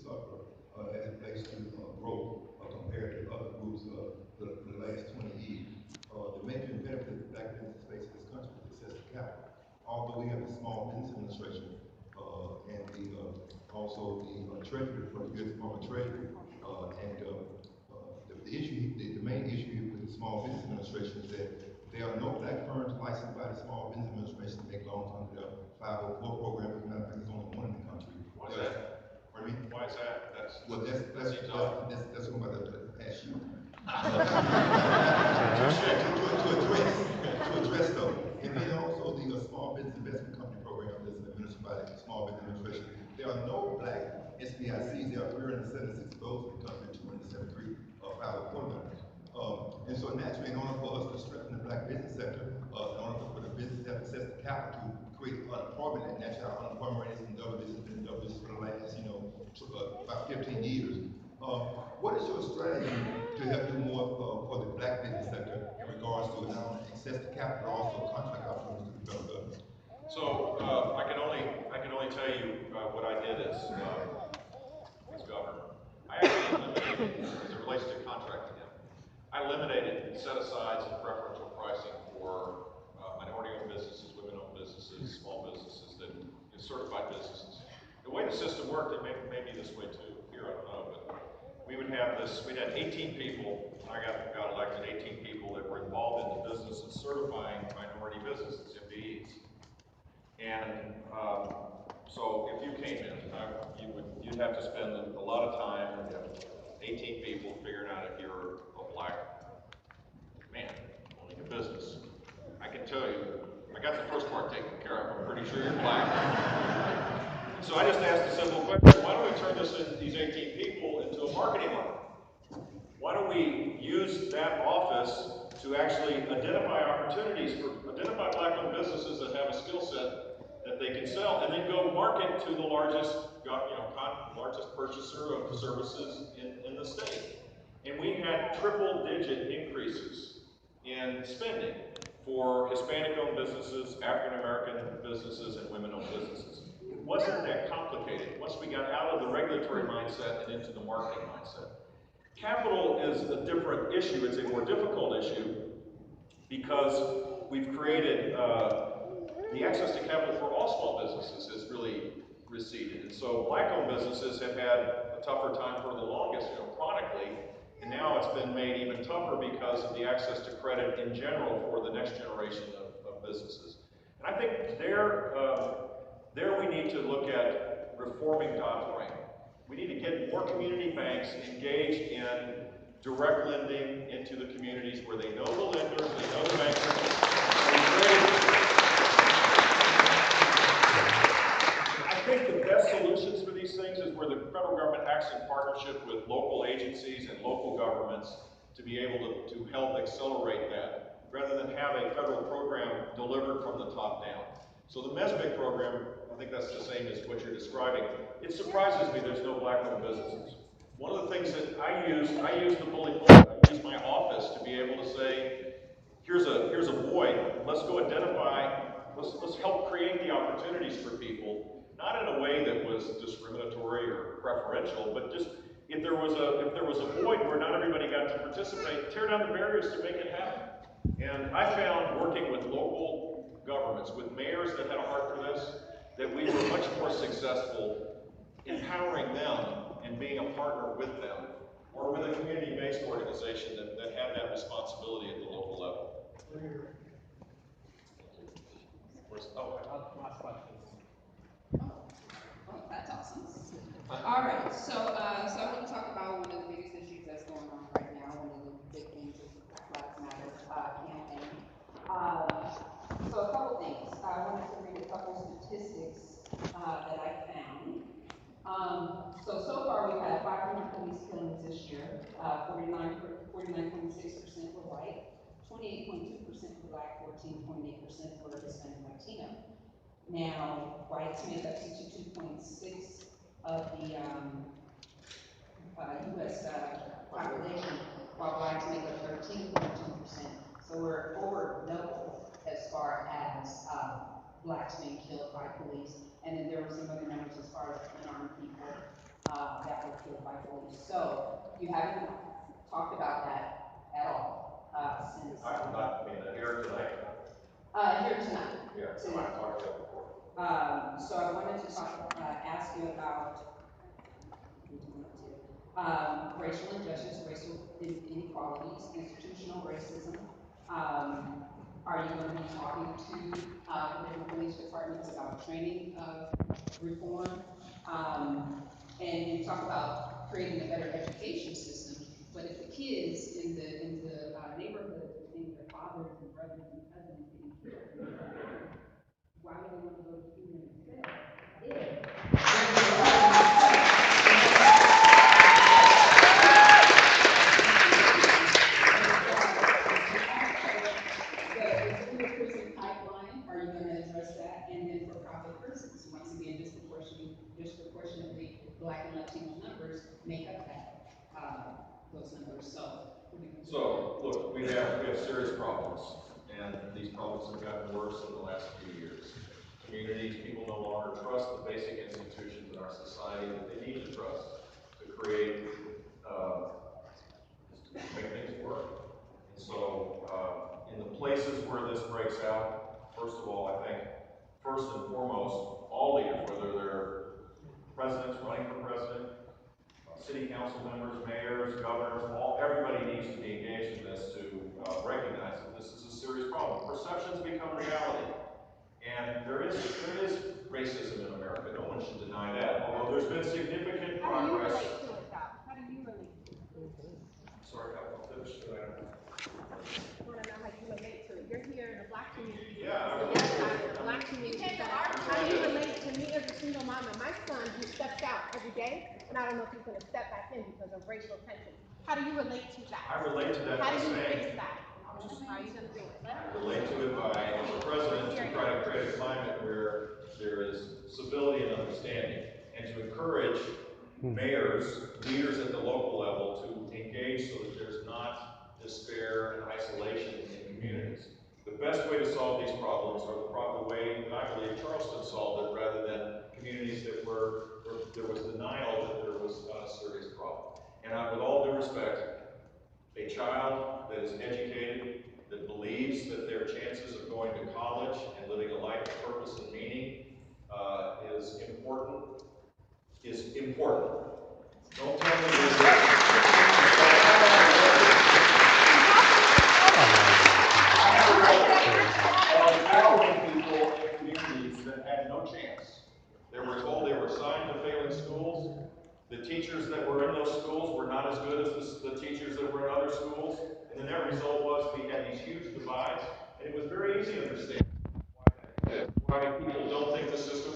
suffer as it relates to growth compared to other groups the last 20 years. The major benefit that black businesses face in this country is access to capital. Although we have the Small Business Administration and also the Treasury for the U.S. Department of Treasury, and the main issue with the Small Business Administration is that there are no black firms licensed by the Small Business Administration to make loans under the 504 program. As a matter of fact, there's only one in the country. Why is that? Pardon me? Why is that? That's what I'm about to pass you. To address though, and then also the Small Business Investment Company program that's administered by the Small Business Administration. There are no black SBICs. There are 376 of those in the country, 273 filed members. And so naturally, in order for us to strengthen the black business sector, in order for the business to have access to capital to create unemployment, and naturally our unemployment rate has been double. This has been double for the last, about 15 years. What is your strategy to help do more for the black business sector in regards to not only access to capital, but also contract opportunities to the federal government? So I can only tell you what I did as governor. I actually eliminated, as it relates to contracting, I eliminated set-asides and preferential pricing for minority-owned businesses, women-owned businesses, small businesses, that certified businesses. The way the system worked, it may be this way too. Here, I don't know, but we would have this. We had 18 people. I got elected. 18 people that were involved in the business of certifying minority businesses, MBEs. And so if you came in, you'd have to spend a lot of time, 18 people figuring out if you're a black man owning a business. I can tell you, I got the first part taken care of. I'm pretty sure you're black. So I just asked a simple question: why don't we turn these 18 people into a marketing arm? Why don't we use that office to actually identify black-owned businesses that have a skill set that they can sell, and then go market to the largest purchaser of services in the state. And we had triple-digit increases in spending for Hispanic-owned businesses, African-American businesses, and women-owned businesses. It wasn't that complicated once we got out of the regulatory mindset and into the marketing mindset. Capital is a different issue. It's a more difficult issue because we've created the access to capital for all small businesses has really receded. And so black-owned businesses have had a tougher time for the longest, chronically, and now it's been made even tougher because of the access to credit in general for the next generation of businesses. And I think there we need to look at reforming Dodd-Frank. We need to get more community banks engaged in direct lending into the communities where they know the lenders, they know the bankers. I think the best solutions for these things is where the federal government acts in partnership with local agencies and local governments to be able to help accelerate that, rather than have a federal program delivered from the top down. So the MESBIC program, I think that's the same as what you're describing. It surprises me there's no black-owned businesses. One of the things that I use the bully pulpit. I use my office to be able to say, here's a void. Let's go identify. Let's help create the opportunities for people, not in a way that was discriminatory or preferential, but just if there was a void where not everybody got to participate, tear down the barriers to make it happen. And I found, working with local governments, with mayors that had a heart for this, that we were much more successful empowering them and being a partner with them, or with a community-based organization that had that responsibility at the local level. Last question. Oh, that's awesome. All right, so I want to talk about one of the biggest issues that's going on right now. One of the big things is the Black Lives Matter campaign. So a couple things. I wanted to read a couple statistics that I found. So far we've had 500 police killings this year. 49.6% were white, 28.2% were black, 14.8% were Hispanic Latino. Now, whites make up 62.6 of the U.S. population, while blacks make up 13.2%. So we're over double as far as blacks being killed by police. And then there were some other numbers as far as unarmed people that So you haven't talked about that at all since Not, I mean, here tonight? here tonight. Yeah, no, I've talked about that before. So I wanted to ask you about racial injustice, racial inequalities, institutional racism. Um, are you going to be talking to different police departments about training reform? And you talk about creating a better education system, but if the kids in the neighborhood are seeing their fathers and brothers and cousins getting killed in the neighborhood, why would they want to go to school instead if in the prison pipeline, are you going to address that? And then for profit prisons, once again, disproportionately Black and Latino numbers make up those numbers. So, what are you going to do? So, look, we have serious problems, and these problems have gotten worse in the last few years. Communities, people no longer trust the basic institutions in our society that they need to trust to create, to make things work. And so, in the places where this breaks out, first of all, I think, first and foremost, all leaders, whether they're presidents running for president, city council members, mayors, governors, everybody needs to be engaged in this to recognize that this is a serious problem. Perceptions become reality. And there is racism in America. No one should deny that. Although there's been significant progress. How do you relate to it, though? How do you relate to it? Sorry, I'll finish. I want to know how you relate to it. You're here in a Black community. Yeah, I relate to it. In a Black community. How do you relate to me as a single mama? My son, who steps out every day, and I don't know if he's going to step back in because of racial tension. How do you relate to that? I relate to that How by do you saying, face that? How are you going to do it? I relate to it by, as a president, to try to create a climate where there is civility and understanding, and to encourage mayors, leaders at the local level to engage so that there's not despair and isolation in communities. The best way to solve these problems are the way that I believe Charleston solved it, rather than communities where there was denial that there was not a serious problem. And with all due respect, a child that is educated, that believes that their chances of going to college and living a life of purpose and meaning is important, is important. Don't tell me this I was mentoring people in communities that had no chance. They were told they were assigned to failing schools. The teachers that were in those schools were not as good as the teachers that were in other schools. And the net result was we had these huge divides, and it was very easy to understand why people don't think the system